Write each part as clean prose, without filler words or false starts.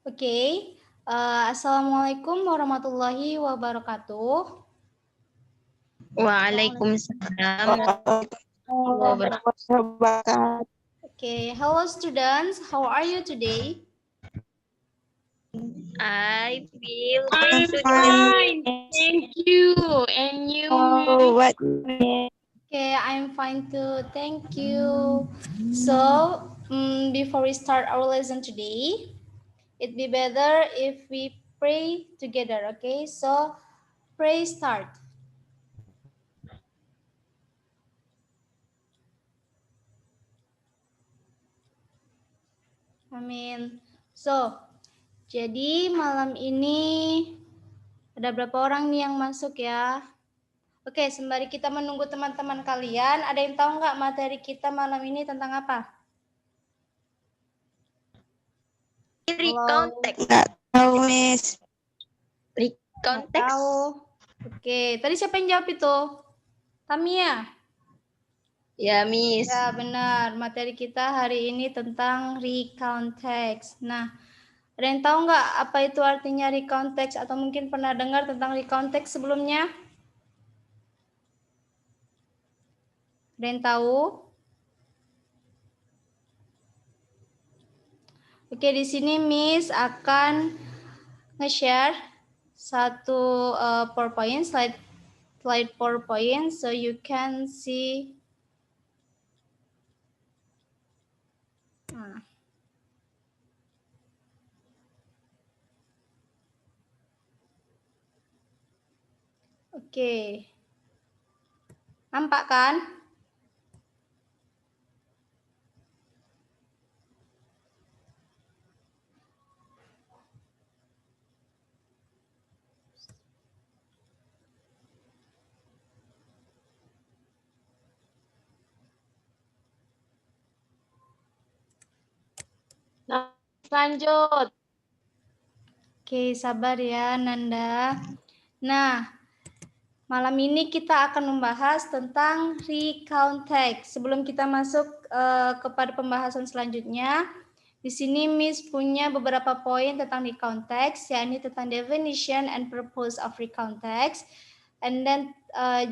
Oke. Assalamualaikum warahmatullahi wabarakatuh. Waalaikumsalam warahmatullahi wabarakatuh. Okay, hello students. How are you today? I feel I'm fine fine, today. thank you. And you, Oh, Miss? what? Okay, I'm fine too. Thank you. So, before we start our lesson today, it'd be better if we pray together. Okay, so pray start. Amin. So, jadi malam ini ada berapa orang nih yang masuk ya? Oke, sembari kita menunggu teman-teman kalian, ada yang tahu nggak materi kita malam ini tentang apa? Recount text. Nggak tahu, Miss. Recount Nggak text. tahu. Oke, tadi siapa yang jawab itu? Tamia? Ya, Miss. Ya, benar. Materi kita hari ini tentang recount text. Nah, ada yang tahu nggak apa itu artinya recount text atau mungkin pernah dengar tentang recount text sebelumnya? Ada yang tahu? Oke, di sini Miss akan nge-share satu PowerPoint, slide PowerPoint, so you can see. Nah. Oke. Nampak kan? Nah, lanjut. Oke, sabar ya Nanda. Nah, malam ini kita akan membahas tentang recount text. Sebelum kita masuk kepada pembahasan selanjutnya, di sini Miss punya beberapa poin tentang recount text, yakni tentang definition and purpose of recount text, and then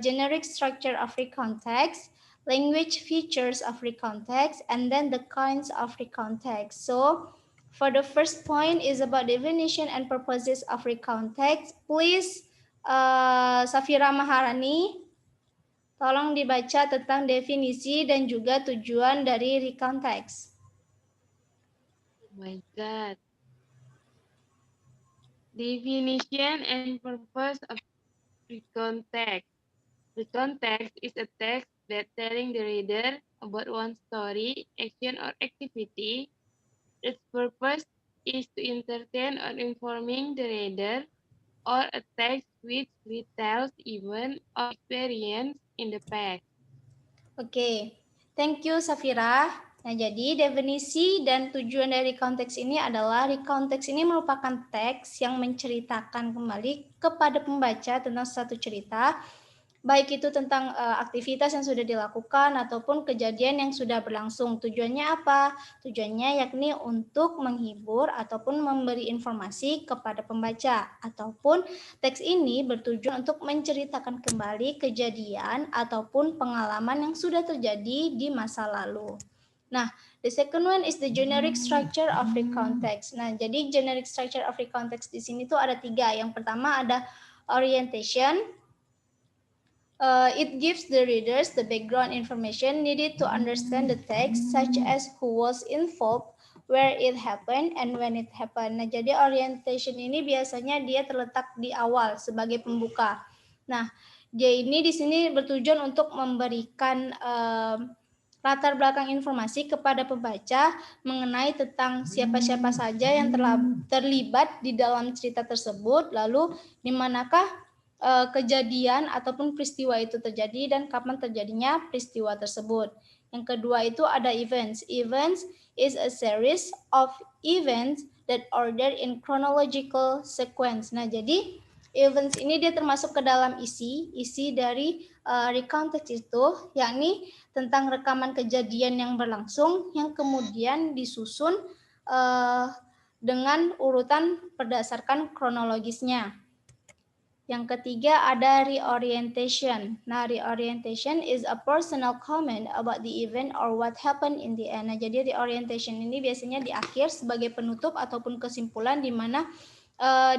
generic structure of recount text, language features of recount text, and then the kinds of recount text. So, for the first point is about definition and purposes of recount text. Please, Safira Maharani, tolong dibaca tentang definisi dan juga tujuan dari recount text. Oh my God. Definition and purpose of recount text. Recount text is a text that telling the reader about one story, action, or activity. Its purpose is to entertain or informing the reader, or a text which retells event or experience in the past. Oke, thank you Safira. Nah, jadi definisi dan tujuan dari recount text ini adalah recount text ini merupakan teks yang menceritakan kembali kepada pembaca tentang satu cerita, baik itu tentang aktivitas yang sudah dilakukan ataupun kejadian yang sudah berlangsung. Tujuannya apa? Tujuannya yakni untuk menghibur ataupun memberi informasi kepada pembaca, ataupun teks ini bertujuan untuk menceritakan kembali kejadian ataupun pengalaman yang sudah terjadi di masa lalu. Nah, the second one is the generic structure of recount text. Nah, jadi generic structure of recount text di sini tuh ada 3. Yang pertama ada orientation. It gives the readers the background information needed to understand the text, such as who was involved, where it happened, and when it happened. Nah, jadi orientation ini biasanya dia terletak di awal sebagai pembuka. Nah, dia ini di sini bertujuan untuk memberikan latar belakang informasi kepada pembaca mengenai tentang siapa-siapa saja yang terlibat di dalam cerita tersebut, lalu di manakah kejadian ataupun peristiwa itu terjadi dan kapan terjadinya peristiwa tersebut. Yang kedua itu ada events. Events is a series of events that order in chronological sequence. Nah, jadi events ini dia termasuk ke dalam isi dari recount text itu, yakni tentang rekaman kejadian yang berlangsung yang kemudian disusun dengan urutan berdasarkan kronologisnya. Yang ketiga ada reorientation. Nah, reorientation is a personal comment about the event or what happened in the end. Nah, jadi reorientation ini biasanya di akhir sebagai penutup ataupun kesimpulan di mana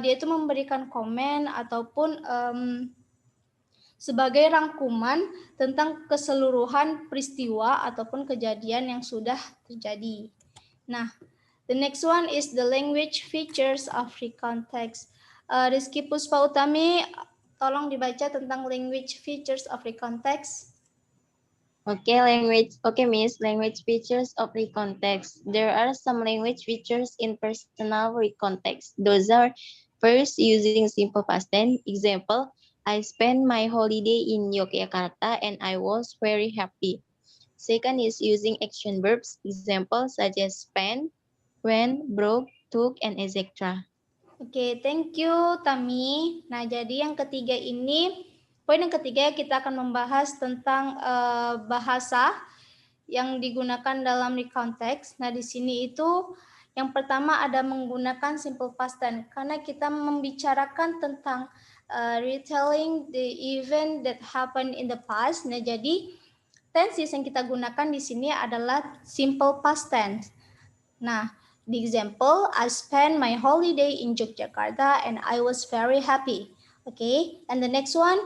dia itu memberikan komen ataupun sebagai rangkuman tentang keseluruhan peristiwa ataupun kejadian yang sudah terjadi. Nah, the next one is the language features of recount text. Rizky Puspa Utami, tolong dibaca tentang language features of recount text. Okay, Miss. Language features of recount text. There are some language features in personal recount text. Those are first, using simple past tense. Example, I spent my holiday in Yogyakarta and I was very happy. Second is using action verbs. Example such as spent, went, broke, took, and etc. Oke, thank you Tami. Nah, jadi yang ketiga ini, poin yang ketiga kita akan membahas tentang bahasa yang digunakan dalam recount text. Nah, di sini itu yang pertama ada menggunakan simple past tense karena kita membicarakan tentang retelling the event that happened in the past. Nah, jadi tenses yang kita gunakan di sini adalah simple past tense. Nah, the example, I spent my holiday in Yogyakarta and I was very happy. Okay, and the next one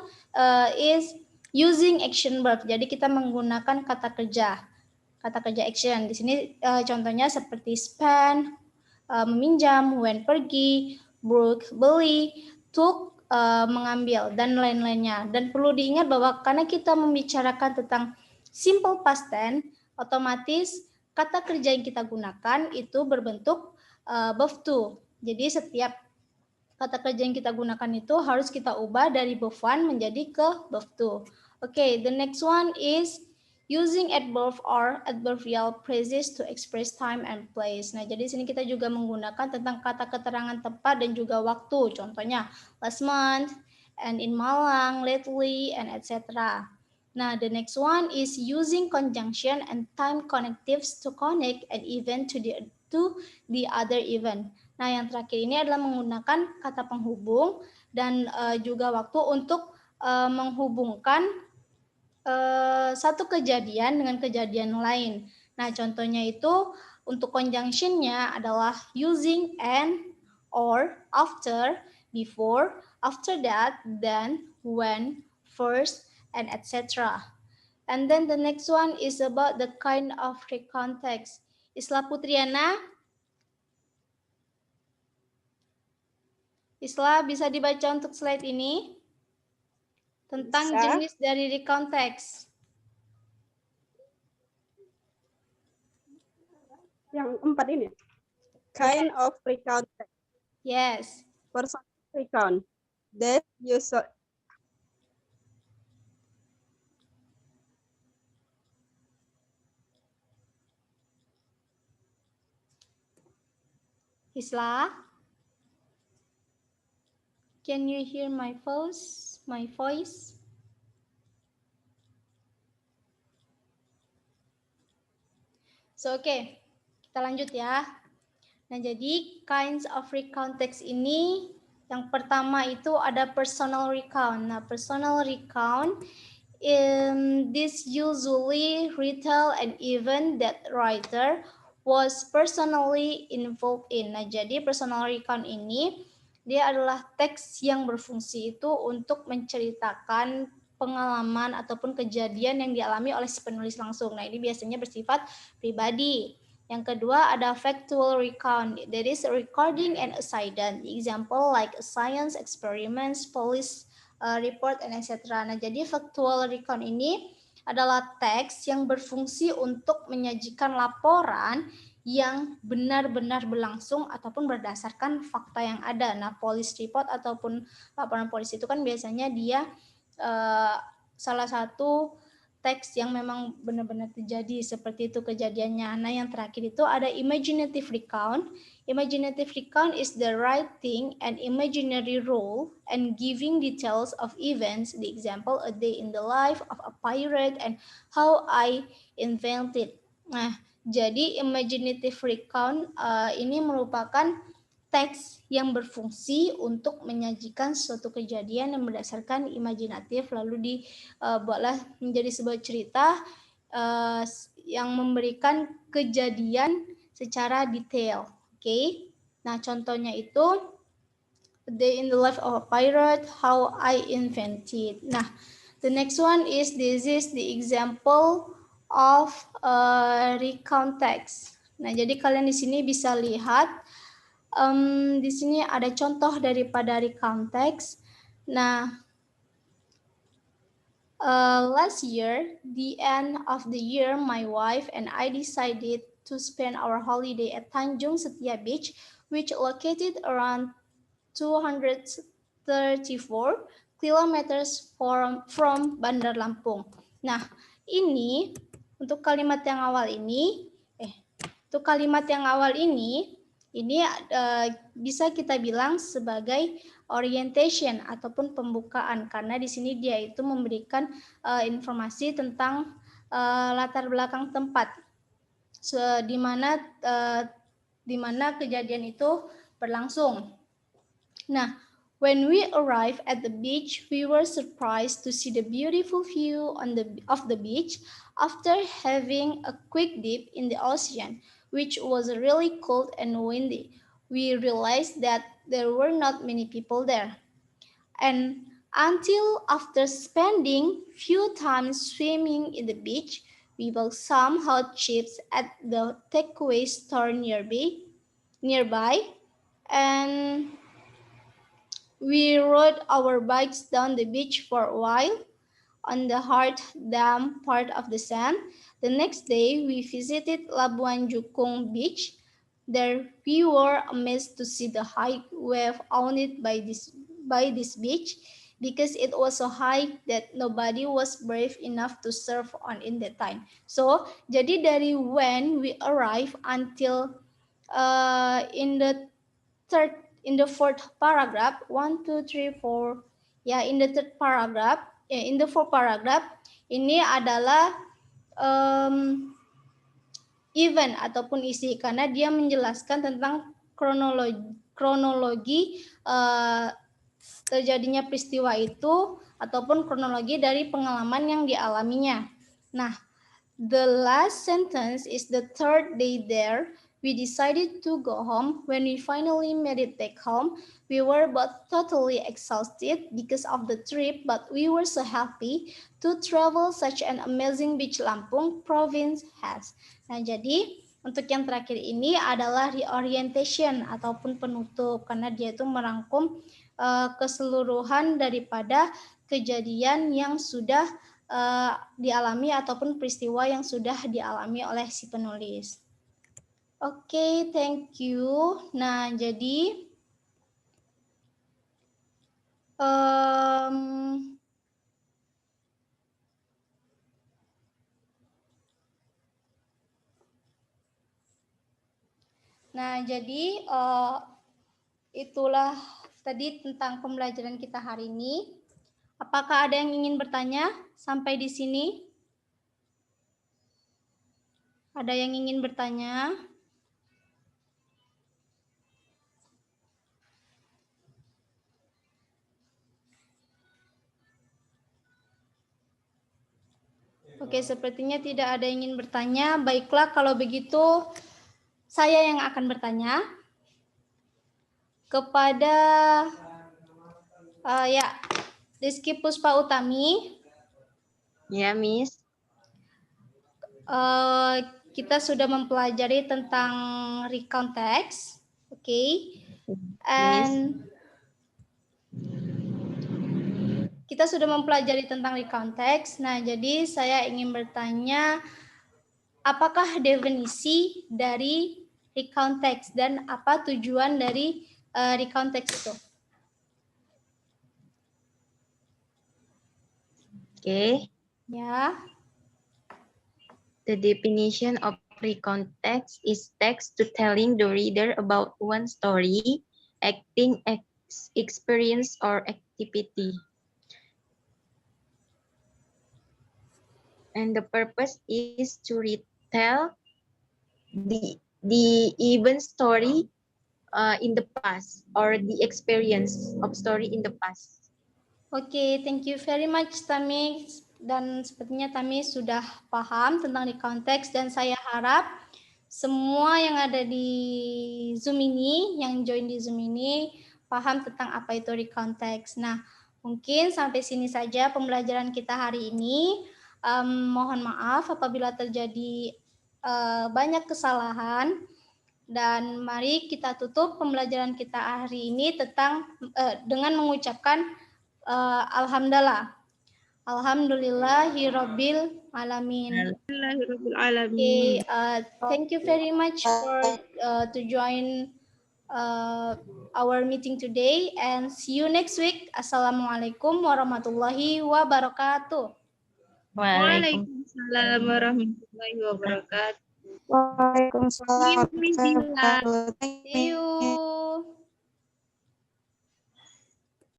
is using action verb. Jadi kita menggunakan kata kerja action. Di sini contohnya seperti spend, meminjam, went pergi, broke beli, took mengambil dan lain-lainnya. Dan perlu diingat bahwa karena kita membicarakan tentang simple past tense, otomatis kata kerja yang kita gunakan itu berbentuk verb to. Jadi setiap kata kerja yang kita gunakan itu harus kita ubah dari verb one menjadi ke verb to. Okay, the next one is using adverb or adverbial phrases to express time and place. Nah, jadi sini kita juga menggunakan tentang kata keterangan tempat dan juga waktu. Contohnya last month, and in Malang, lately, and etc. Nah, the next one is using conjunction and time connectives to connect an event to the other event. Nah, yang terakhir ini adalah menggunakan kata penghubung dan juga waktu untuk menghubungkan satu kejadian dengan kejadian lain. Nah, contohnya itu untuk conjunction-nya adalah using and, or, after, before, after that, then, when, first, and etc. And then the next one is about the kind of recount text. Isla Putriana. Isla, bisa dibaca untuk slide ini? Tentang Bisa. jenis dari recount text. Yang 4 ini. Kind of recount text. Yes. Personal recount. That usual. Isla, can you hear my voice? So, oke. Kita lanjut ya. Nah, jadi kinds of recount text ini yang pertama itu ada personal recount. Nah, personal recount this usually retell an event that writer was personally involved in. Nah, jadi personal recount ini dia adalah teks yang berfungsi itu untuk menceritakan pengalaman ataupun kejadian yang dialami oleh si penulis langsung. Nah, ini biasanya bersifat pribadi. Yang kedua ada factual recount. That is a recording and incident. Example like science experiments, police report, and etc. Nah, jadi factual recount ini adalah teks yang berfungsi untuk menyajikan laporan yang benar-benar berlangsung ataupun berdasarkan fakta yang ada. Nah, police report ataupun laporan polisi itu kan biasanya dia salah satu teks yang memang benar-benar terjadi seperti itu kejadiannya. Nah, yang terakhir itu ada imaginative recount. Imaginative recount is the writing an imaginary role and giving details of events. The example, a day in the life of a pirate and how I invented. Nah, Jadi imaginative recount ini merupakan teks yang berfungsi untuk menyajikan suatu kejadian yang berdasarkan imajinatif lalu dibuatlah menjadi sebuah cerita yang memberikan kejadian secara detail. Oke. Nah, contohnya itu A Day in the Life of a Pirate, How I Invented. Nah, the next one is this is the example of recount text. Nah, jadi kalian di sini bisa lihat di sini ada contoh daripada recount text. Nah, last year, the end of the year, my wife and I decided to spend our holiday at Tanjung Setia Beach, which located around 234 kilometers from Bandar Lampung. Nah, ini untuk kalimat yang awal ini, bisa kita bilang sebagai orientation ataupun pembukaan karena di sini dia itu memberikan informasi tentang latar belakang tempat di mana kejadian itu berlangsung. Nah, when we arrived at the beach, we were surprised to see the beautiful view of the beach after having a quick dip in the ocean, which was really cold and windy. We realized that there were not many people there. And until after spending few times swimming in the beach, we bought some hot chips at the takeaway store nearby, and we rode our bikes down the beach for a while on the hard, damp part of the sand. The next day, we visited Labuan Jukung Beach. There, we were amazed to see the high wave owned by this beach because it was so high that nobody was brave enough to surf on in that time. So, jadi dari when we arrive until in the fourth paragraph, 1, 2, 3, 4, ya, in the third paragraph, in the fourth paragraph, ini adalah event ataupun isi karena dia menjelaskan tentang kronologi terjadinya peristiwa itu ataupun kronologi dari pengalaman yang dialaminya. Nah, the last sentence is the third day there. We decided to go home. When we finally made it back home, we were both totally exhausted because of the trip, but we were so happy to travel such an amazing beach Lampung province has. Nah, jadi untuk yang terakhir ini adalah reorientation ataupun penutup karena dia itu merangkum keseluruhan daripada kejadian yang sudah dialami ataupun peristiwa yang sudah dialami oleh si penulis. Oke, thank you. Nah, jadi itulah tadi tentang pembelajaran kita hari ini. Apakah ada yang ingin bertanya sampai di sini? Ada yang ingin bertanya? Oke, sepertinya tidak ada yang ingin bertanya. Baiklah, kalau begitu saya yang akan bertanya kepada Rizky Puspa Utami. Ya, Miss. Kita sudah mempelajari tentang recount text, oke? And kita sudah mempelajari tentang recount text. Nah, jadi saya ingin bertanya, apakah definisi dari recount text dan apa tujuan dari recount text itu? Okay. Ya. The definition of recount text is text to telling the reader about one story, acting, experience, or activity. And the purpose is to retell the event story in the past, or the experience of story in the past. Oke, thank you very much Tami. Dan sepertinya Tami sudah paham tentang di konteks, dan saya harap semua yang ada di Zoom ini, yang join di Zoom ini, paham tentang apa itu recontext. Nah, mungkin sampai sini saja pembelajaran kita hari ini. Mohon maaf apabila terjadi banyak kesalahan. Dan mari kita tutup pembelajaran kita hari ini dengan mengucapkan Alhamdulillah. Alhamdulillahirabbil alamin. Okay, thank you very much for to join our meeting today, and see you next week. Assalamualaikum warahmatullahi wabarakatuh. Waalaikumsalam warahmatullahi wabarakatuh. Waalaikumsalam. Thank you. See you.